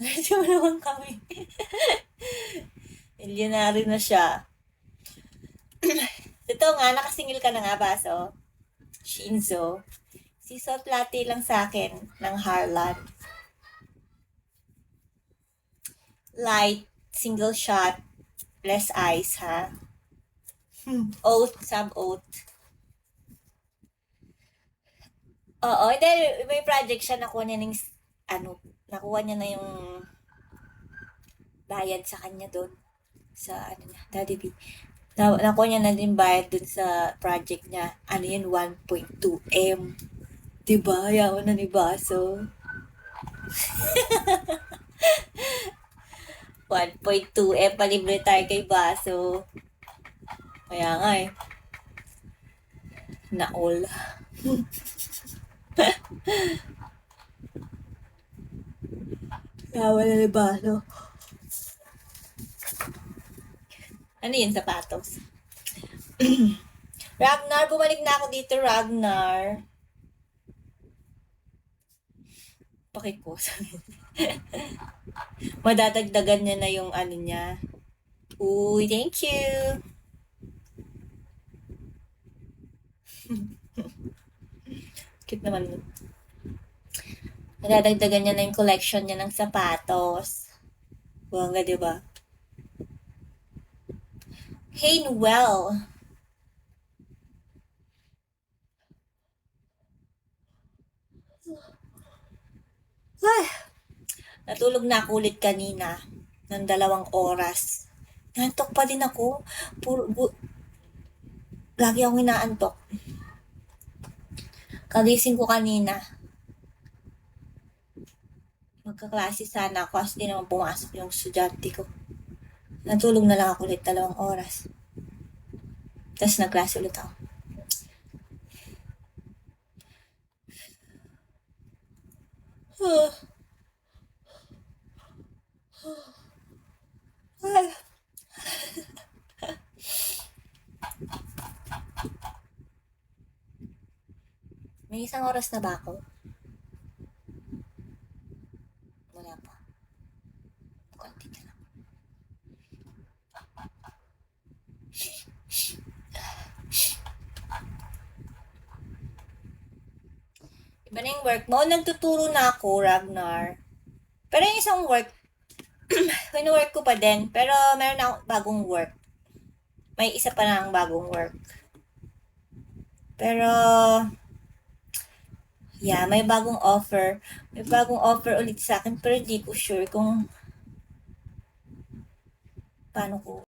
Medyo naman kami. Milyonaryo na siya. Ito nga, nakasingil ka na nga, Baso. Shinzo. Si Sot Latte lang sa akin ng Harlan. Light, single shot, less ice, ha? Oat, sub-oat. Oo, hindi, may project siya, nakuha niya ng, nakuha niya na yung bayad sa kanya doon. Sa, Daddy B. Nakuha niya na din bayad doon sa project niya. Ano yun, 1.2M. Diba? Yaman na ni Baso. 1.2M, palibre tayo kay Baso. Kaya nga eh. Na-all. Yaman na ni Baso. Ano yun, sapatos? Ragnar, bumalik na ako dito, Ragnar. Pakiko. Madadagdagan niya na yung ano niya. Uy, thank you. Cute naman nun. Madadagdagan niya na yung collection niya ng sapatos. Bongga, diba? Hey, Noel. Ay, natulog na ako ulit kanina ng 2 oras. Nantok pa din ako. Lagi akong inaantok. Kagising ko kanina. Magkaklase sana ako kasi di naman pumasok yung estudyante ko. Natulog na lang ako ulit 2 oras. Tapos nagklase ulit ako. May 1 oras na ba ako? Wala pa. Konti na lang. Iba na yung work mo. Nagtuturo na ako, Ragnar. Pero yung isang work, wino-work ko pa din. Pero meron na akong bagong work. May isa pa na ang bagong work. Pero, yeah, may bagong offer. May bagong offer ulit sa akin. Pero di ko sure kung paano ko